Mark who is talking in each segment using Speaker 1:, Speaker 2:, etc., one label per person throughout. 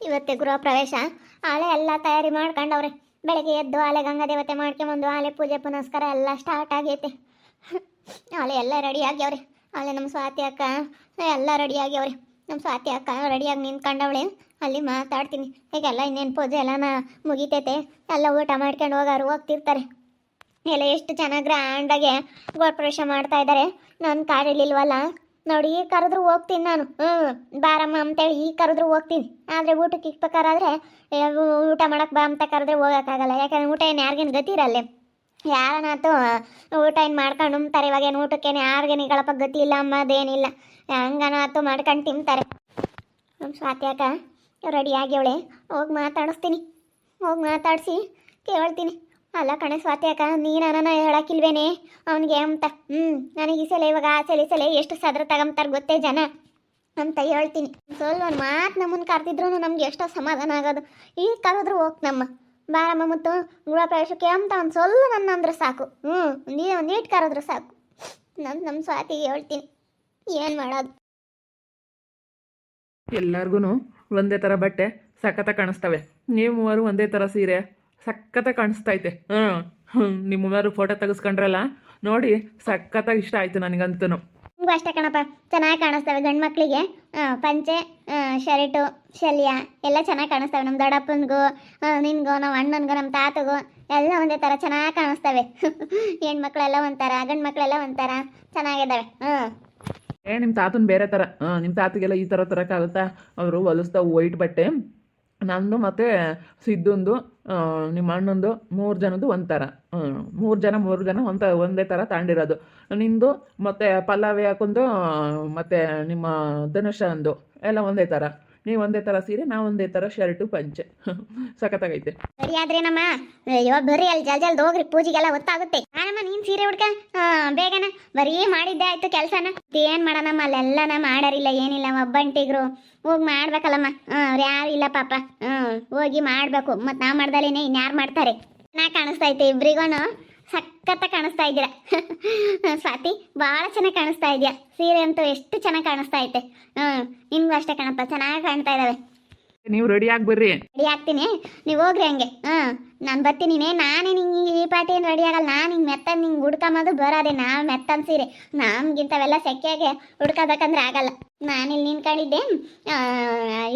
Speaker 1: ಇವತ್ತೇ ಗೃಹ ಪ್ರವೇಶ. ಆಲೆ ಎಲ್ಲ ತಯಾರಿ ಮಾಡ್ಕೊಂಡವ್ರೆ. ಬೆಳಗ್ಗೆ ಎದ್ದು ಆಲೆ ಗಂಗಾ ದೇವತೆ ಮಾಡ್ಕೊಂಬಂದು ಆಲೆ ಪೂಜೆ ಪುನಸ್ಕಾರ ಎಲ್ಲ ಸ್ಟಾರ್ಟ್ ಆಗೈತೆ. ಆಲೆ ಎಲ್ಲ ರೆಡಿ ಆಗ್ಯವ್ರೆ. ಆಲೆ ನಮ್ಮ ಸ್ವಾತಿ ಅಕ್ಕ ಎಲ್ಲ ರೆಡಿ ಆಗ್ಯವ್ರೆ. ನಮ್ಮ ಸ್ವಾತಿ ಅಕ್ಕ ರೆಡಿಯಾಗಿ ನಿಂತ್ಕೊಂಡವಳೆ. ಅಲ್ಲಿ ಮಾತಾಡ್ತೀನಿ ಈಗೆಲ್ಲ ಇನ್ನೇನು ಪೂಜೆ ಎಲ್ಲನ ಮುಗಿತೈತೆ. ಎಲ್ಲ ಊಟ ಮಾಡ್ಕೊಂಡು ಹೋಗ್ತಿರ್ತಾರೆ. ಎಲ್ಲ ಎಷ್ಟು ಚೆನ್ನಾಗಿ ಗ್ರ್ಯಾಂಡಾಗೆ ಗೃಹ ಪ್ರವೇಶ ಮಾಡ್ತಾ ಇದ್ದಾರೆ. ನಾನು ಕಾಡಿಲಿಲ್ವಲ್ಲ ನೋಡಿ, ಈಗ ಕರೆದ್ರು ಹೋಗ್ತೀನಿ ನಾನು. ಬಾರಮ್ಮ ಅಂತೇಳಿ ಈಗ ಕರೆದ್ರು ಹೋಗ್ತೀನಿ. ಆದರೆ ಊಟಕ್ಕೆ ಇಕ್ಬೇಕಾದ್ರೆ ಊಟ ಮಾಡಕ್ಕೆ ಬಾ ಅಂತ ಕರೆದ್ರೆ ಹೋಗೋಕ್ಕಾಗಲ್ಲ. ಯಾಕಂದ್ರೆ ಊಟ ಏನು ಯಾರಿಗೇನು ಗತಿ ಇರಲ್ಲೇ. ಯಾರನಾತು ಊಟ ಏನು ಮಾಡ್ಕೊಂಡು ಉಣ್ತಾರೆ. ಇವಾಗೇನು ಊಟಕ್ಕೇನು ಯಾರಿಗೇನು ಈಗಳಪ್ಪ ಗತಿ ಇಲ್ಲ ಅಮ್ಮದೇನಿಲ್ಲ. ಹಂಗನಾತು ಮಾಡ್ಕೊಂಡು ತಿಂತಾರೆ. ನಮ್ಮ ಸ್ವಾತಿ ಅಕ್ಕ ರೆಡಿ ಆಗ್ಯವಳೆ. ಹೋಗಿ ಮಾತಾಡಿಸ್ತೀನಿ. ಹೋಗಿ ಮಾತಾಡಿಸಿ ಕೇಳ್ತೀನಿ. ಅಲ್ಲ ಕಣೆ ಸ್ವಾತಿ ಅಕ್ಕ, ನೀನು ನನ್ನ ಹೇಳಕ್ಕಿಲ್ವೇನೆ ಅವನಿಗೆ ಅಂತ. ನನಗೆ ಈ ಸಲ ಇವಾಗ ಆ ಸಲ ಎಷ್ಟು ಸದ್ರ ತಗೊಂತಾರೆ ಗೊತ್ತೇ ಜನ ಅಂತ ಹೇಳ್ತೀನಿ. ಸ್ವಲ್ಪ ಒಂದು ಮಾತು ನಮ್ಮನ್ನು ಕರೆದಿದ್ರು ನಮ್ಗೆ ಎಷ್ಟೋ ಸಮಾಧಾನ ಆಗೋದು. ಈಗ ಕರೆದ್ರು ನಮ್ಮ ಬಾರಮ್ಮ ಮತ್ತು ಗೃಹ ಪ್ರವೇಶಕ್ಕೆ ಅಂತ ಒಂದು ಸ್ವಲ್ಪ ನನ್ನ ಅಂದ್ರೆ ಸಾಕು. ನೀಟ್ ಕರೆದ್ರು ಸಾಕು. ನಮ್ಮ ಸ್ವಾತಿಗೆ ಹೇಳ್ತೀನಿ ಏನು ಮಾಡೋದು.
Speaker 2: ಎಲ್ಲರಿಗೂ ಒಂದೇ ಥರ ಬಟ್ಟೆ ಸಖತ್ತ ಕಾಣಿಸ್ತವೆ. ನೀವು ಮೂವರು ಒಂದೇ ಥರ ಸೀರೆ ಸಖತ್ತ ಕಾಣಿಸ್ತೈತೆ. ನಿಮ್ಮ ಮೂವರು ಫೋಟೋ ತೆಗೆಸ್ಕೊಂಡ್ರಲ್ಲ ನೋಡಿ, ಸಖತ್ತಾಗಿ ಇಷ್ಟ ಆಯಿತು ನನಗಂತೂ.
Speaker 1: ನಿಮಗೂ ಅಷ್ಟೇ ಕಣಪ್ಪ, ಚೆನ್ನಾಗಿ ಕಾಣಿಸ್ತವೆ. ಗಂಡು ಮಕ್ಕಳಿಗೆ ಪಂಚೆ ಶರ್ಟು ಶಲ್ಯ ಎಲ್ಲ ಚೆನ್ನಾಗಿ ಕಾಣಿಸ್ತವೆ. ನಮ್ಮ ದೊಡ್ಡಪ್ಪನಿಗೂ ನಿನ್ಗೂ ನಮ್ಮ ಅಣ್ಣನಿಗೂ ನಮ್ಮ ತಾತಗೂ ಎಲ್ಲ ಒಂದೇ ಥರ ಚೆನ್ನಾಗಿ ಕಾಣಿಸ್ತವೆ. ಹೆಣ್ಮಕ್ಳೆಲ್ಲ ಒಂಥರ, ಗಂಡು ಮಕ್ಕಳೆಲ್ಲ ಒಂಥರ ಚೆನ್ನಾಗಿದ್ದಾವೆ.
Speaker 2: ನಿಮ್ಮ ತಾತನ ಬೇರೆ ಥರ. ನಿಮ್ಮ ತಾತಗೆಲ್ಲ ಈ ಥರ ತರೋಕ್ಕಾಗುತ್ತಾ? ಅವರು ಹೊಲಿಸ್ತಾವೆ ವೈಟ್ ಬಟ್ಟೆ. ನಂದು ಮತ್ತು ಸಿದ್ದುಂದು ನಿಮ್ಮ ಅಣ್ಣಂದು 3 ಜನದ್ದು ಒಂಥರ. 3 ಜನ ಒಂದೇ ಥರ ತಗೊಂಡಿರೋದು. ನಿಂದು ಮತ್ತು ಪಲ್ಲವಿ ಹಾಕೊಂಡು ಮತ್ತು ನಿಮ್ಮ ಧನುಷ ಅಂದು ಎಲ್ಲ ಒಂದೇ ಥರ. ನೀವು ಒಂದೇ ಥರ ಸೀರೆ, ನಾವು ಒಂದೇ ಥರ ಶರ್ಟು ಪಂಚೆ. ಸಖತ್ತಾಗೈತೆ.
Speaker 1: ಸರಿ ಆದ್ರೆ ನಮ್ಮ ಅಯ್ಯೋ ಬರ್ರಿ ಅಲ್ಲಿ ಜಲ್ದಿ ಹೋಗ್ರಿ, ಪೂಜೆಗೆಲ್ಲ ಗೊತ್ತಾಗುತ್ತೆ. ನಾನಮ್ಮ ನೀನು ಸೀರೆ ಹುಡ್ಕ ಬೇಗನ. ಬರೀ ಮಾಡಿದ್ದೆ ಆಯ್ತು ಕೆಲಸನ. ಏನು ಮಾಡೋಣಮ್ಮ, ಅಲ್ಲೆಲ್ಲನ ಮಾಡಾರಿಲ್ಲ ಏನಿಲ್ಲ, ಒಬ್ಬಂಟಿಗ್ರು ಹೋಗಿ ಮಾಡ್ಬೇಕಲ್ಲಮ್ಮ. ಅವ್ರು ಯಾರು ಇಲ್ಲ ಪಾಪ. ಹೋಗಿ ಮಾಡಬೇಕು. ಮತ್ತು ನಾವು ಮಾಡ್ದಲೇನೆ ಇನ್ಯಾರು ಮಾಡ್ತಾರೆ. ಚೆನ್ನಾಗಿ ಕಾಣಿಸ್ತೈತೆ ಇಬ್ರಿಗೂ. ಸಖತ್ತ ಕಾಣಿಸ್ತಾ ಇದ್ದೀರಾ ಸ್ವಾತಿ, ಭಾಳ ಚೆನ್ನಾಗಿ ಕಾಣಿಸ್ತಾ ಇದೆಯಾ. ಸೀರೆ ಅಂತೂ ಎಷ್ಟು ಚೆನ್ನಾಗಿ ಕಾಣಿಸ್ತಾ ಐತೆ. ನಿಮ್ಗೂ ಅಷ್ಟೇ ಕಣಪ್ಪ, ಚೆನ್ನಾಗಿ ಕಾಣ್ತಾ ಇದ್ದಾವೆ.
Speaker 2: ನೀವು ರೆಡಿ ಆಗಿ ಬರ್ರಿ.
Speaker 1: ರೆಡಿ ಆಗ್ತೀನಿ, ನೀವು ಹೋಗ್ರಿ ಹಂಗೆ. ನಾನು ಬರ್ತೀನಿ. ನಾನೇ ನಿಂಗೆ ಈ ಪಾಟಿ ಏನು ರೆಡಿ ಆಗಲ್ಲ. ನಾನು ಹಿಂಗೆ ಮೆತ್ತ ನಿಂಗೆ ಹುಡ್ಕೊಂಬಂದು ಬರೋದೆ. ನಾವು ಮೆತ್ತನ್ ಸೀರೆ ನಮ್ಗಿಂತವೆಲ್ಲ ಸೆಕೆಗೆ ಹುಡ್ಕೋಬೇಕಂದ್ರೆ ಆಗಲ್ಲ. ನಾನಿಲ್ಲಿ ನಿಂತ್ಕೊಂಡಿದ್ದೆ.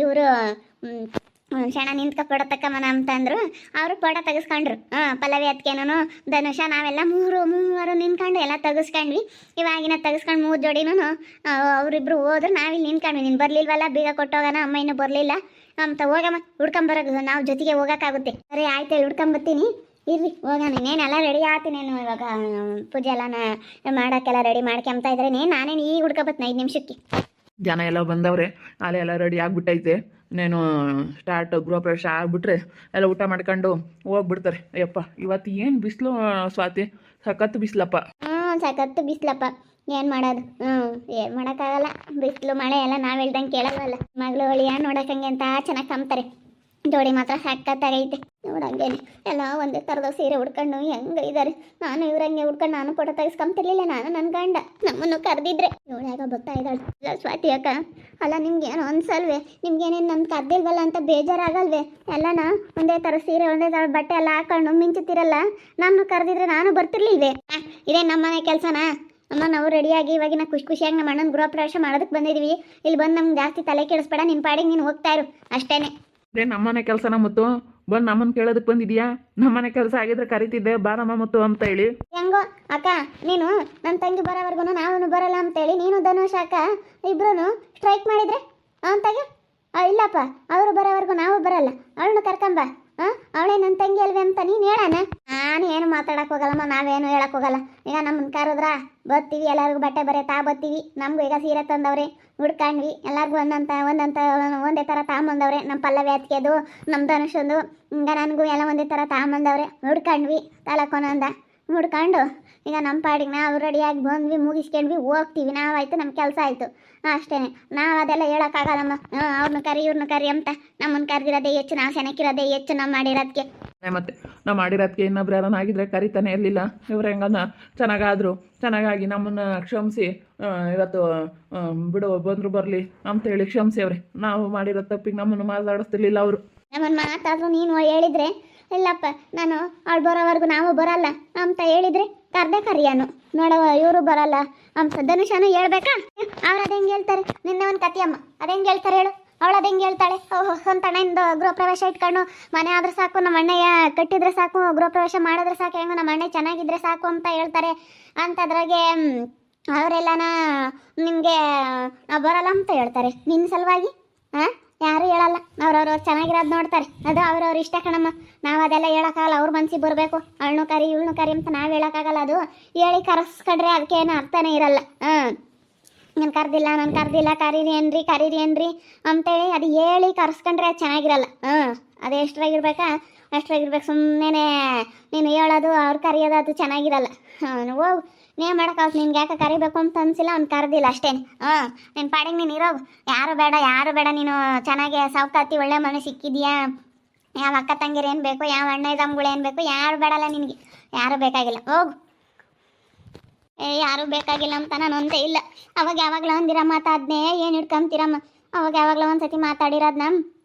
Speaker 1: ಇವರು ಕ್ಷಣ ನಿಂತ್ಕ ಫೋಟೋ ತಕ್ಕಮ್ಮನ ಅಂತಂದ್ರು. ಅವರು ಫೋಟೋ ತೆಗೆಸ್ಕೊಂಡ್ರು. ಪಲ್ಲವಿ ಅದಕ್ಕೇನೋ ಧನುಷ ನಾವೆಲ್ಲ ಮೂವರು ನಿಂತ್ಕೊಂಡು ಎಲ್ಲ ತೆಗೆಸ್ಕೊಂಡ್ವಿ. ಇವಾಗಿನ ತೆಗೆಸ್ಕೊಂಡು 3 ಜೋಡಿನೂ ಅವರಿಬ್ರು ಹೋದ್ರು. ನಾವಿಲ್ಲಿ ನಿಂತ್ಕೊಂಡ್ವಿ. ನೀನು ಬರಲಿಲ್ವಲ್ಲ, ಬೀಗ ಕೊಟ್ಟೋಗೋಣ. ಅಮ್ಮ ಇನ್ನೂ ಬರಲಿಲ್ಲ ಅಂತ. ಹೋಗಮ್ಮ ಹುಡ್ಕೊಂಬರೋದು, ನಾವು ಜೊತೆಗೆ ಹೋಗೋಕ್ಕಾಗುತ್ತೆ. ಸರಿ ಆಯ್ತು, ಹುಡ್ಕೊಂಬರ್ತೀನಿ ಇರ್ರಿ. ಹೋಗೋಣ. ಇನ್ನೇನೆಲ್ಲ ರೆಡಿ ಆಗ್ತೀನಿ. ಇವಾಗ ಪೂಜೆ ಎಲ್ಲ ಮಾಡೋಕ್ಕೆಲ್ಲ ರೆಡಿ ಮಾಡ್ಕೊಂತ ಇದ್ರೆ ನಾನೇನು ಈಗ ಹುಡ್ಕೊಬತ್ತೀನಿ 5 ನಿಮಿಷಕ್ಕೆ.
Speaker 2: ಜನ ಎಲ್ಲ ಬಂದವ್ರೆ. ಅಲ್ಲೇ ಎಲ್ಲ ರೆಡಿ ಆಗಿಬಿಟ್ಟೈತೆ. ನೀನು ಸ್ಟಾರ್ಟ್ ಗೃಹ ಪ್ರವೇಶ ಆಗ್ಬಿಟ್ರೆ ಎಲ್ಲ ಊಟ ಮಾಡ್ಕೊಂಡು ಹೋಗ್ಬಿಡ್ತಾರೆ. ಅಯ್ಯಪ್ಪ ಇವತ್ತು ಏನು ಬಿಸಿಲು ಸ್ವಾತಿ, ಸಖತ್ತು ಬಿಸಿಲಪ್ಪ.
Speaker 1: ಸಖತ್ತು ಬಿಸಿಲಪ್ಪ. ಏನು ಮಾಡೋದು? ಏನು ಮಾಡೋಕ್ಕಾಗಲ್ಲ. ಬಿಸಿಲು ಮಳೆ ಎಲ್ಲ ನಾವು ಹೇಳ್ದಂಗೆ ಕೇಳಲ್ವಲ್ಲ. ಮಗಳು ಹೊಳಿಯ ನೋಡೋಕ್ಕಂಗೆ ಅಂತ ಚೆನ್ನಾಗಿ ಕಂಬ್ತಾರೆ. ಜೋಡಿ ಮಾತ್ರ ಸಖತ್ತಾಗೈತೆ ನೋಡಂಗೇನೆ. ಎಲ್ಲ ಒಂದೇ ಥರದ ಸೀರೆ ಉಡ್ಕೊಂಡು ಹೆಂಗೆ ಇದ್ದಾರೆ. ನಾನು ಇವ್ರಂಗೆ ಉಡ್ಕೊಂಡು ನಾನು ಫೋಟೋ ತೆಗೆಸ್ಕೊಂತಿರ್ಲಿಲ್ಲ. ನಾನು ನನ್ನ ಗಂಡ ನಮ್ಮನ್ನು ಕರೆದಿದ್ರೆ ಇವಳ್ಯಾಗ ಬರ್ತಾ ಇದ್ದಾಳೆ ಸ್ವಾತಿ ಅಕ್ಕ. ಅಲ್ಲ ನಿಮ್ಗೇನು ಅನ್ಸಲ್ವೇ? ನಿಮ್ಗೇನೇನು ನನ್ನ ಕರೆದಿಲ್ವಲ್ಲ ಅಂತ ಬೇಜಾರಾಗಲ್ವೇ? ಎಲ್ಲನ ಒಂದೇ ಥರ ಸೀರೆ ಒಂದೇ ಥರ ಬಟ್ಟೆ ಎಲ್ಲ ಹಾಕೊಂಡು ಮಿಂಚುತ್ತಿರಲ್ಲ. ನಾನು ಕರೆದಿದ್ರೆ ನಾನು ಬರ್ತಿರ್ಲಿಲ್ವೇ? ಇದೇ ನಮ್ಮನೆ ಕೆಲಸನಾ ಅಮ್ಮ? ನಾವು ರೆಡಿಯಾಗಿ ಇವಾಗಿನ ಖುಷಿಯಾಗಿ ನಮ್ಮ ಅಣ್ಣನ ಗೃಹ ಪ್ರವೇಶ ಮಾಡೋದಕ್ಕೆ ಬಂದಿದ್ದೀವಿ. ಇಲ್ಲಿ ಬಂದು ನಮ್ಗೆ ಜಾಸ್ತಿ ತಲೆ ಕೆಡಿಸ್ಬೇಡ. ನಿನ್ನ ಪಾಡಿಗೆ ನೀನು ಹೋಗ್ತಾ ಇರು ಅಷ್ಟೇನೆ.
Speaker 2: ಅದೇ ನಮ್ಮನೆ ಕೆಲಸನ ಮತ್ತು ಬಂದು ನಮ್ಮನ್ನು ಕೇಳೋದಕ್ಕೆ ಬಂದಿದ್ಯಾ? ನಮ್ಮನೆ ಕೆಲಸ ಆಗಿದ್ರೆ ಕರಿತಿದ್ದೆ ಬಾರಮ್ಮ ಮತ್ತು ಅಂತ ಹೇಳಿ.
Speaker 1: ಹೆಂಗೋ ಅಕ್ಕ, ನೀನು ನನ್ನ ತಂಗಿ ಬರೋವರೆಗೂ ನಾವು ಬರಲ್ಲ ಅಂತೇಳಿ ನೀನು ಧನುಷ್ ಅಕ್ಕ ಇಬ್ರು ಸ್ಟ್ರೈಕ್ ಮಾಡಿದ್ರೆ ಅಂತಾಗೆ ಇಲ್ಲಪ್ಪ, ಅವರು ಬರೋವರೆಗೂ ನಾವು ಬರಲ್ಲ, ಅವಳನ್ನು ಕರ್ಕೊಂಬ. ಅವಳೇ ನನ್ನ ತಂಗಿ ಅಲ್ವೇ ಅಂತ ನೀನು ಹೇಳೋಣ. ನಾನು ಏನು ಮಾತಾಡಕ್ಕೆ ಹೋಗಲ್ಲಮ್ಮ, ನಾವೇನು ಹೇಳಕ್ಕೆ ಹೋಗಲ್ಲ. ಈಗ ನಮ್ಮನ್ನು ಕರೆದ್ರ ಬರ್ತೀವಿ, ಎಲ್ಲರಿಗೂ ಬಟ್ಟೆ ಬರೆ ಬರ್ತೀವಿ. ನಮಗೂ ಈಗ ಸೀರೆ ತಂದವ್ರೆ, ಹುಡ್ಕೊಂಡ್ವಿ. ಎಲ್ಲರಿಗೂ ಒಂದೇ ಥರ ತಗೊಂಬಂದವ್ರೆ. ನಮ್ಮ ಪಲ್ಲವಿ ಅತ್ತಿಗೆದು, ನಮ್ಮ ಧನುಷಂದು, ಈಗ ನನಗೂ ಎಲ್ಲ ಒಂದೇ ಥರ ತಗೊಂಬಂದವ್ರೆ. ಹುಡ್ಕೊಂಡ್ವಿ ತಲಕೋನಂದ. ಮುಡ್ಕೊಂಡು ಈಗ ನಮ್ಮ ಪಾಡಿಗೆ ನಾವು ರೆಡಿಯಾಗಿ ಬಂದ್ವಿ ಮುಗಿಸ್ಕೊಂಡ್ವಿ ಹೋಗ್ತೀವಿ, ನಾವಾಯ್ತು ನಮ್ಮ ಕೆಲಸ ಆಯಿತು ಅಷ್ಟೇ. ನಾವು ಅದೆಲ್ಲ ಹೇಳೋಕ್ಕಾಗಲ್ಲಮ್ಮ. ಅವ್ರನ್ನ ಕರಿ ಇವ್ರನ್ನ ಕರಿ ಅಂತ ನಮ್ಮನ್ನು ಕರೆದಿರೋದೇ ಹೆಚ್ಚು, ನಾವು ಸೆನಕ್ಕಿರೋದೇ ಹೆಚ್ಚು ನಾವು ಮಾಡಿರೋದಕ್ಕೆ.
Speaker 2: ಮತ್ತೆ ನಾವು ಮಾಡಿರೋದಕ್ಕೆ ಇನ್ನೊಬ್ರು ಯಾರನ್ನ ಆಗಿದ್ರೆ ಕರಿತಾನೆ ಇರಲಿಲ್ಲ. ಇವ್ರು ಹೆಂಗನ ಚೆನ್ನಾಗಾದ್ರು ಚೆನ್ನಾಗಾಗಿ ನಮ್ಮನ್ನು ಕ್ಷಮಿಸಿ ಇವತ್ತು ಬಿಡು ಬಂದರು ಬರಲಿ ಅಂತೇಳಿ ಕ್ಷಮಿಸಿ ಅವ್ರೆ. ನಾವು ಮಾಡಿರೋ ತಪ್ಪಿಗೆ ನಮ್ಮನ್ನು ಮಾತಾಡಿಸ್ತಿರ್ಲಿಲ್ಲ ಅವರು.
Speaker 1: ನಮ್ಮನ್ನು ಮಾತಾದ್ರು ನೀನು ಹೇಳಿದ್ರೆ ಇಲ್ಲಪ್ಪ ನಾನು ಅವಳು ಬರೋವರೆಗೂ ನಾವು ಬರಲ್ಲ ಅಂತ ಹೇಳಿದ್ರೆ ಕರ್ದೆ ಕರಿಯಾನು ನೋಡವ ಇವರು ಬರಲ್ಲ ಅಂತ ಧನುಷನು ಹೇಳ್ಬೇಕಾ? ಅವ್ರು ಅದು ಹೆಂಗೆ ಹೇಳ್ತಾರೆ? ನಿನ್ನೆ ಒಂದು ಕತಿಯಮ್ಮ ಅದು ಹೆಂಗೆ ಹೇಳ್ತಾರೆ ಹೇಳು? ಅವಳು ಅದು ಹೆಂಗೆ ಹೇಳ್ತಾಳೆ? ಸ್ವಂತ ಅಣ್ಣಂದು ಗೃಹ ಪ್ರವೇಶ ಇಟ್ಕೊಂಡು ಮನೆ ಆದ್ರೆ ಸಾಕು, ನಮ್ಮ ಅಣ್ಣಯ್ಯ ಕಟ್ಟಿದ್ರೆ ಸಾಕು, ಗೃಹ ಪ್ರವೇಶ ಮಾಡಿದ್ರೆ ಸಾಕು, ಹೆಂಗೋ ನಮ್ಮ ಅಣ್ಣ ಚೆನ್ನಾಗಿದ್ರೆ ಸಾಕು ಅಂತ ಹೇಳ್ತಾರೆ. ಅಂಥದ್ರಾಗೆ ಅವರೆಲ್ಲನ ನಿಮಗೆ ನಾವು ಬರಲ್ಲ ಅಂತ ಹೇಳ್ತಾರೆ ನಿನ್ನ ಸಲುವಾಗಿ. ಹಾಂ, ಯಾರು ಹೇಳಲ್ಲ, ಅವ್ರವ್ರು ಚೆನ್ನಾಗಿರೋದು ನೋಡ್ತಾರೆ, ಅದು ಅವ್ರವ್ರ ಇಷ್ಟ ಕಣಮ್ಮ. ನಾವು ಅದೆಲ್ಲ ಹೇಳೋಕ್ಕಾಗಲ್ಲ, ಅವ್ರ ಮನ್ಸಿಗೆ ಬರಬೇಕು. ಅವಳನ್ನು ಕರಿ ಇವಳನ್ನು ಕರಿ ಅಂತ ನಾವು ಹೇಳೋಕ್ಕಾಗಲ್ಲ. ಅದು ಹೇಳಿ ಕರೆಸ್ಕೊಂಡ್ರೆ ಅದಕ್ಕೇನು ಅರ್ಥನೇ ಇರಲ್ಲ. ನಾನು ಕರ್ದಿಲ್ಲ ಕರೀರಿ ಏನ್ರಿ ಅಂತೇಳಿ ಅದು ಹೇಳಿ ಕರೆಸ್ಕೊಂಡ್ರೆ ಅದು ಚೆನ್ನಾಗಿರಲ್ಲ. ಅದು ಎಷ್ಟ್ರಾಗಿರ್ಬೇಕಾ ಅಷ್ಟ್ರಾಗಿರ್ಬೇಕು. ಸುಮ್ಮನೆ ನೀನು ಹೇಳೋದು ಅವ್ರು ಕರೆಯೋದು ಅದು ಚೆನ್ನಾಗಿರಲ್ಲ. ಹೋಗು, ನೇಮ್ ಮಾಡೋಕ್ಕಾಗುತ್ತೆ. ನಿನ್ಗೆ ಯಾಕೆ ಕರಿಬೇಕು ಅಂತ ಅನಿಸಿಲ್ಲ, ಅವ್ನು ಕರೆದಿಲ್ಲ ಅಷ್ಟೇ. ನಿನ್ನ ಪಾಡಿಗೆ ನೀನು ಇರೋಗು, ಯಾರು ಬೇಡ. ನೀನು ಚೆನ್ನಾಗಿ ಸಾವ್ಕಾತಿ ಒಳ್ಳೆ ಮನೆ ಸಿಕ್ಕಿದ್ಯಾ. ಯಾವ ಅಕ್ಕ ತಂಗಿರು ಏನು ಬೇಕು, ಯಾವ ಅಣ್ಣ ತಮ್ಮಗಳು ಏನು ಬೇಕು, ಯಾರು ಬೇಡಲ್ಲ ನಿನಗೆ, ಯಾರು ಬೇಕಾಗಿಲ್ಲ. ಹೋಗು. ಯಾರು ಬೇಕಾಗಿಲ್ಲ ಅಂತ ನಾನು ಒಂದೇ ಇಲ್ಲ. ಅವಾಗ ಯಾವಾಗಲೂ ಒಂದಿರ ಮಾತಾದ್ನೇ ಏನು ಇಟ್ಕೊಂತೀರಮ್ಮ. ಅವಾಗ ಯಾವಾಗಲೂ ಒಂದ್ಸತಿ ಮಾತಾಡಿರೋದನ್ನ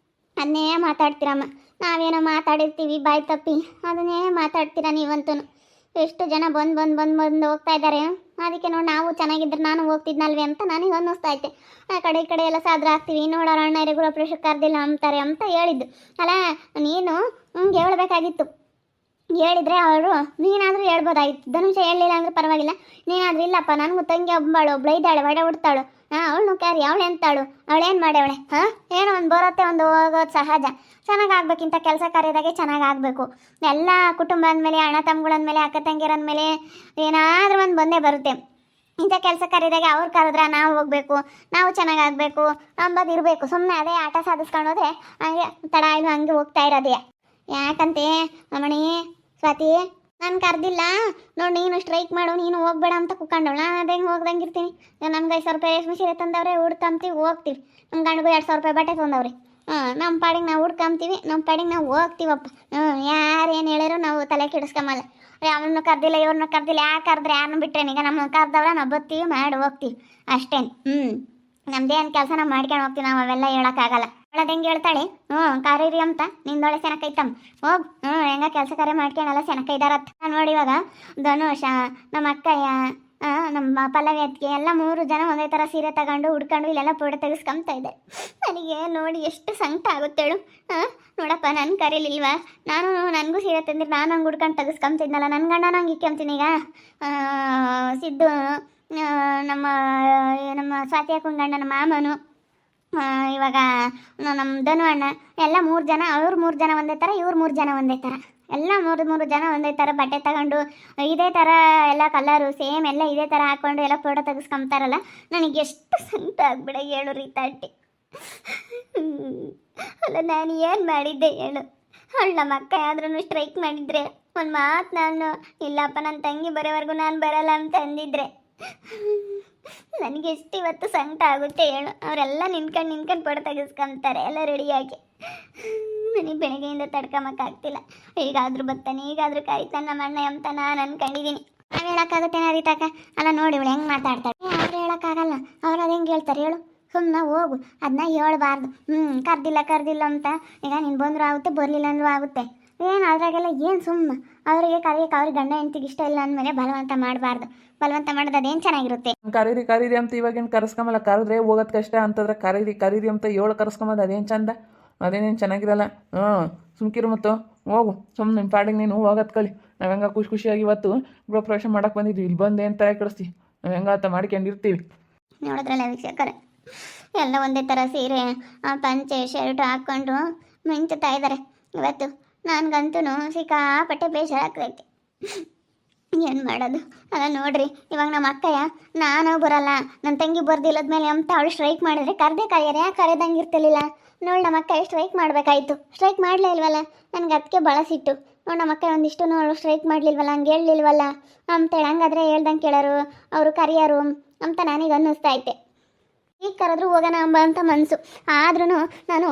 Speaker 1: ಅದನ್ನೇ ಮಾತಾಡ್ತೀರಮ್ಮ. ನಾವೇನೋ ಮಾತಾಡಿರ್ತೀವಿ ಬಾಯಿ ತಪ್ಪಿ, ಅದನ್ನೇ ಮಾತಾಡ್ತೀರ ನೀವಂತೂ. ಎಷ್ಟು ಜನ ಬಂದು ಹೋಗ್ತಾ ಇದ್ದಾರೆ. ಅದಕ್ಕೆ ನೋಡಿ ನಾವು ಚೆನ್ನಾಗಿದ್ರೆ ನಾನು ಹೋಗ್ತಿದ್ನಲ್ವೇ ಅಂತ ನನಗೆ ಅನ್ನಿಸ್ತಾ ಐತೆ. ಆ ಕಡೆ ಈ ಕಡೆ ಎಲ್ಲ ಸಾದ್ರ ಆಗ್ತೀವಿ, ನೋಡೋಣ ಅಣ್ಣ ಗೃಹ ಪ್ರವೇಶ ಕರ್ದಿಲ್ಲ ಅಂತಾರೆ ಅಂತ ಹೇಳಿದ್ದು ಅಲ್ಲ. ನೀನು ಹಂಗೆ ಹೇಳ್ಬೇಕಾಗಿತ್ತು. ಹೇಳಿದ್ರೆ ಅವರು ನೀನಾದರೂ ಹೇಳ್ಬೋದಾಗಿತ್ತು. ಧನುಷ ಹೇಳಲಿಲ್ಲ ಅಂದ್ರೆ ಪರವಾಗಿಲ್ಲ, ನೀನಾದರೂ ಇಲ್ಲಪ್ಪ ನನಗೂ ತಂಗಿ ಒಬ್ಬಳು ಇದ್ದಾಳೆ, ಒಡೆ ಉಡ್ತಾಳು, ಅವಳು ಕ್ಯಾರಿ ಅವಳು ಎಂತಾಳು, ಅವಳೇನು ಮಾಡ್ಯವಳೆ, ಏನೋ ಒಂದು ಬರುತ್ತೆ ಒಂದು ಹೋಗೋದು ಸಹಜ. ಚೆನ್ನಾಗಾಗ್ಬೇಕಿಂತ ಕೆಲಸ ಕಾರ್ಯದಾಗೆ ಚೆನ್ನಾಗಾಗಬೇಕು. ಎಲ್ಲ ಕುಟುಂಬ ಅಂದಮೇಲೆ ಅಣ್ಣ ತಮ್ಮಗಳಂದಮೇಲೆ ಅಕ್ಕ ತಂಗಿರಂದಮೇಲೆ ಏನಾದರೂ ಒಂದು ಬಂದೇ ಬರುತ್ತೆ. ಇಂಥ ಕೆಲಸ ಕಾರ್ಯದಾಗೆ ಅವ್ರು ಕರೆದ್ರೆ ನಾವು ಹೋಗಬೇಕು, ನಾವು ಚೆನ್ನಾಗಾಗಬೇಕು ಅಂಬೋದು ಇರಬೇಕು. ಸುಮ್ಮನೆ ಅದೇ ಆಟ ಸಾಧಿಸ್ಕೊಂಡೋದ್ರೆ ಹಂಗೆ ತಡ ಇದು ಹಂಗೆ ಹೋಗ್ತಾ ಇರೋದೇ. ಯಾಕಂತೆ ಅಮ್ಮಣಿ ಸ್ವಾತಿ ನಾನು ಕರೆದಿಲ್ಲ ನೋಡಿ, ನೀನು ಸ್ಟ್ರೈಕ್ ಮಾಡು, ನೀನು ಹೋಗ್ಬೇಡ ಅಂತ ಕುತ್ಕೊಂಡವಳ. ನಾನು ಅದೇ ಹೋಗ್ದಂಗೆ ಇರ್ತೀನಿ. ನಮ್ಗೆ 5,000 ರೂಪಾಯಿ ರೇಷ್ಮೆ ಸೀರೆ ತಂದವ್ರೆ, ಉಡ್ಕೊಂತೀವಿ ಹೋಗ್ತೀವಿ. ನಮ್ಮ ಗಂಡಿಗೂ 2,000 ರೂಪಾಯಿ ಬಟ್ಟೆ ತಂದವ್ರೆ. ನಮ್ಮ ಪಾಡಿಗೆ ನಾವು ಉಡ್ಕೊಂತೀವಿ, ನಮ್ಮ ಪಾಡಿಗೆ ನಾವು ಹೋಗ್ತೀವಪ್ಪ. ಯಾರು ಏನು ಹೇಳಿದ್ರು ನಾವು ತಲೆ ಕೆಡಿಸ್ಕೊಂಬಲ್ಲ. ಅವನ್ನ ಕರ್ದಿಲ್ಲ ಇವ್ರನ್ನ ಕರ್ದಿಲ್ಲ, ಯಾರು ಕರೆದ್ರೆ ಯಾರನ್ನ ಬಿಟ್ಟರೆ ಈಗ ನಮ್ಮ ಕರ್ದವ್ರ ನಾವು ಬತ್ತೀವಿ ಮಾಡಿ ಹೋಗ್ತೀವಿ ಅಷ್ಟೇನು. ನಮ್ದೇನು ಕೆಲಸ ನಾವು ಮಾಡ್ಕೊಂಡು ಹೋಗ್ತೀವಿ, ನಾವು ಅವೆಲ್ಲ ಹೇಳೋಕ್ಕಾಗಲ್ಲ. ಅವಳದು ಹೆಂಗೆ ಹೇಳ್ತಾಳೆ, ಕರೀರಿ ಅಂತ ನಿಂದೊಳೆ ಸೆನಕೈತಮ್ಮ, ಹೋಗು. ಹೆಂಗ ಕೆಲಸ ಕಾರ್ಯ ಮಾಡ್ಕೊಂಡೆಲ್ಲ ಸೆನಕೈದಾರತ್ತ. ನಾನು ನೋಡಿ ಇವಾಗ ಧನುಷ, ನಮ್ಮ ಅಕ್ಕಯ್ಯ, ನಮ್ಮ ಪಲ್ಲವಿ ಅತ್ತಿಗೆ ಎಲ್ಲ 3 ಜನ ಒಂದೇ ಥರ ಸೀರೆ ತಗೊಂಡು ಹುಡ್ಕೊಂಡು ಇಲ್ಲೆಲ್ಲ ಫೋಟೋ ತೆಗೆಸ್ಕೊಂತ ಇದೆ. ನನಗೆ ನೋಡಿ ಎಷ್ಟು ಸಂಕಟ ಆಗುತ್ತೆ ಹೇಳು. ನೋಡಪ್ಪ ನನ್ನ ಕರೀಲಿಲ್ವಾ, ನನಗೂ ಸೀರೆ ತಂದಿರು, ನಾನು ಹಂಗೆ ಹುಡ್ಕೊಂಡು ತೆಗೆಸ್ಕೊಂತಿದ್ನಲ್ಲ. ನನ್ನ ಗಂಡ ನಂಗೆ ಇಕ್ಕೊಂತೀನಿ. ಈಗ ಸಿದ್ದು, ನಮ್ಮ ಸ್ವಾತಿ ಹಾಕೊಂಡ್ ಗಂಡ, ನಮ್ಮ ಮಾಮನು, ಇವಾಗ ನಮ್ಮ ಧನು ಅಣ್ಣ ಎಲ್ಲ 3 ಜನ. ಅವ್ರು 3 ಜನ ಒಂದೇ ಥರ, ಇವ್ರು 3 ಜನ ಒಂದೇ ಥರ, ಎಲ್ಲ 3 ಜನ ಒಂದೇ ಥರ ಬಟ್ಟೆ ತಗೊಂಡು ಇದೇ ಥರ ಎಲ್ಲ ಕಲರು ಸೇಮ್ ಎಲ್ಲ ಇದೇ ಥರ ಹಾಕ್ಕೊಂಡು ಎಲ್ಲ ಫೋಟೋ ತೆಗೆಸ್ಕೊಂತಾರಲ್ಲ. ನನಗೆ ಎಷ್ಟು ಸಂಕಟ ಆಗ್ಬಿಡ ಹೇಳು ರೀತಾಟಿ. ಅಲ್ಲ ನಾನು ಏನು ಮಾಡಿದ್ದೆ ಹೇಳು. ಅವಳು ನಮ್ಮ ಅಕ್ಕ ಆದ್ರೂ ಸ್ಟ್ರೈಕ್ ಮಾಡಿದ್ರೆ ಒಂದು ಮಾತು ನಾನು ಇಲ್ಲಪ್ಪ ನನ್ನ ತಂಗಿ ಬರೋವರೆಗೂ ನಾನು ಬರಲ್ಲ ಅಂತ ಅಂದಿದ್ರೆ ನನಗೆ ಎಷ್ಟು ಇವತ್ತು ಸಂಕಟ ಆಗುತ್ತೆ ಹೇಳು. ಅವರೆಲ್ಲ ನಿನ್ಕೊಂಡು ಫೋಟೋ ತೆಗೆಸ್ಕೊಂತಾರೆ ಎಲ್ಲ ರೆಡಿಯಾಗಿ. ನನಗೆ ಬೆಳಗ್ಗೆಯಿಂದ ತಡ್ಕೊಂಬಕ್ಕಾಗ್ತಿಲ್ಲ. ಈಗಾದರೂ ಬರ್ತಾನೆ, ಈಗಾದರೂ ಕಾಯ್ತಾನೆ ನಮ್ಮ ಅಣ್ಣ ಅಂತ ನಾನು ಅಂದ್ಕೊಂಡಿದ್ದೀನಿ. ನಾವು ಹೇಳೋಕ್ಕಾಗುತ್ತೆ ರೀತಾಕ? ಅಲ್ಲ ನೋಡಿ ಇವಳು ಹೆಂಗೆ ಮಾತಾಡ್ತಾಳೆ. ಅವ್ರು ಹೇಳೋಕ್ಕಾಗಲ್ಲ, ಅವ್ರು ಅದು ಹೆಂಗೆ ಹೇಳ್ತಾರೆ ಹೇಳು. ಸುಮ್ಮನೆ ಹೋಗು, ಅದನ್ನ ಹೇಳ್ಬಾರ್ದು. ಕರ್ದಿಲ್ಲ ಅಂತ ಈಗ ನೀನು ಬಂದರೂ ಆಗುತ್ತೆ, ಬರಲಿಲ್ಲ ಅಂದರೂ ಆಗುತ್ತೆ. ಏನು ಅದ್ರಾಗೆಲ್ಲ ಏನು ಸುಮ್ಮನೆ ಅವರಿಗೆ ಕರೆಯೋಕೆ ಅವ್ರಿಗೆ ಗಂಡ ಹೆಂಡ್ತಿಗೆ ಇಷ್ಟ ಇಲ್ಲ ಅಂದಮೇಲೆ ಬಲವಂತ ಮಾಡಬಾರ್ದು. ಬಲವಂತ ಮಾಡೋದು ಅದೇನು ಚೆನ್ನಾಗಿರುತ್ತೆ.
Speaker 2: ಕರೀರಿ ಅಂತ ಇವಾಗೇನು ಕರೆಸ್ಕೊಂಬಲ್ಲ. ಕರೆದ್ರೆ ಹೋಗೋದು ಕಷ್ಟ ಅಂತಂದ್ರೆ ಕರೀರಿ ಅಂತ ಕರೆಸ್ಕೊಂಬೋದು ಅದೇನು ಚಂದ, ಅದೇನೇನು ಚೆನ್ನಾಗಿರಲ್ಲ. ಸುಮ್ಕಿರು ಮತ್ತು ಹೋಗು. ಸುಮ್ಮನೆ ನಿಮ್ಮ ಪಾಡಿಗೆ ನೀನು ಹೋಗೋದು ಕಳಿ. ನಾವು ಹೆಂಗೆ ಖುಷಿಯಾಗಿ ಇವತ್ತು ಗೃಹ ಪ್ರವೇಶ ಮಾಡೋಕೆ ಬಂದಿದ್ವಿ. ಇಲ್ಲಿ ಬಂದು ಏನು ತಲೆ ಕೆಡಿಸ್ತೀವಿ, ನಾವು ಹೆಂಗಾತ ಮಾಡ್ಕೊಂಡಿರ್ತೀವಿ.
Speaker 1: ನೋಡಿದ್ರಲ್ಲ ವೀಕ್ಷಕರೇ, ಎಲ್ಲ ಒಂದೇ ಥರ ಸೀರೆ ಪಂಚೆ ಶರ್ಟ್ ಹಾಕ್ಕೊಂಡು ಮಿಂಚುತ್ತಾ ಇದ್ದಾರೆ ಇವತ್ತು. ನನಗಂತೂ ಸಿಕ್ಕಾಪಟ್ಟೆ ಬೇಜಾರಾಗ್ತೈತೆ. ಏನು ಮಾಡೋದು? ಅಲ್ಲ ನೋಡ್ರಿ, ಇವಾಗ ನಮ್ಮ ಅಕ್ಕಯ್ಯ ನಾನು ಬರಲ್ಲ, ನನ್ನ ತಂಗಿ ಬರ್ದಿಲ್ಲದ್ಮೇಲೆ ಅಂತ ಅವಳು ಸ್ಟ್ರೈಕ್ ಮಾಡಿದ್ರೆ ಕರೆದೇ ಕರೆಯರೆ, ಯಾಕೆ ಕರೆದಂಗೆ ಇರ್ತಿರ್ಲಿಲ್ಲ. ನೋಡಿ ನಮ್ಮ ಅಕ್ಕ ಸ್ಟ್ರೈಕ್ ಮಾಡಬೇಕಾಯ್ತು, ಸ್ಟ್ರೈಕ್ ಮಾಡಲೇ ಇಲ್ವಲ್ಲ. ನನಗೆ ಅದಕ್ಕೆ ಭಾಳ ಸಿಟ್ಟು. ನಮ್ಮ ಅಕ್ಕ ಒಂದಿಷ್ಟು ಸ್ಟ್ರೈಕ್ ಮಾಡಲಿಲ್ವಲ್ಲ, ಹಂಗೆ ಹೇಳಲಿಲ್ವಲ್ಲ ಅಂತೇಳಿ. ಹಂಗಾದ್ರೆ ಹೇಳ್ದಂಗೆ ಕೇಳೋರು, ಅವರು ಕರಿಯೋರು ಅಂತ ನನಗೆ ಅನ್ನಿಸ್ತಾ ಐತೆ. ಈಗ ಕರೆದ್ರು ಹೋಗೋಣ ಅಂಬ ಅಂತ ಮನಸ್ಸು, ಆದ್ರೂ ನಾನು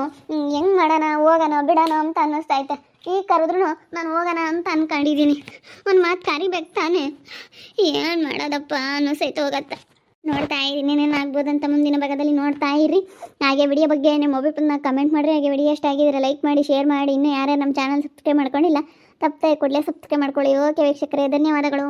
Speaker 1: ಹೆಂಗೆ ಮಾಡೋಣ, ಹೋಗೋಣ ಬಿಡೋಣ ಅಂತ ಅನ್ನಿಸ್ತೈತೆ. ಈಗ ಕರೆದ್ರೂ ನಾನು ಹೋಗೋಣ ಅಂತ ಅಂದ್ಕೊಂಡಿದ್ದೀನಿ. ಒಂದು ಮಾತು ಕರಿಬೇಕು ತಾನೇ, ಏನು ಮಾಡೋದಪ್ಪ ಅನ್ನಿಸೈತೆ ಹೋಗತ್ತೆ. ನೋಡ್ತಾ ಇರಿ ಏನೇನಾಗ್ಬೋದು ಅಂತ ಮುಂದಿನ ಭಾಗದಲ್ಲಿ ನೋಡ್ತಾ ಇರಿ. ಹಾಗೆ ವಿಡಿಯೋ ಬಗ್ಗೆ ನಿಮ್ಮ ಒಬ್ಬರನ್ನ ಕಮೆಂಟ್ ಮಾಡಿರಿ. ಹಾಗೆ ವಿಡಿಯೋ ಎಷ್ಟು ಆಗಿದ್ರೆ ಲೈಕ್ ಮಾಡಿ, ಶೇರ್ ಮಾಡಿ. ಇನ್ನೂ ಯಾರ್ಯಾರು ನಮ್ಮ ಚಾನಲ್ ಸಬ್ಸ್ಕ್ರೈಬ್ ಮಾಡ್ಕೊಂಡಿಲ್ಲ ತಪ್ಪದೆ ಕೂಡಲೇ ಸಬ್ಸ್ಕ್ರೈಬ್ ಮಾಡ್ಕೊಳ್ಳಿ. ಓಕೆ ವೀಕ್ಷಕರೇ, ಧನ್ಯವಾದಗಳು.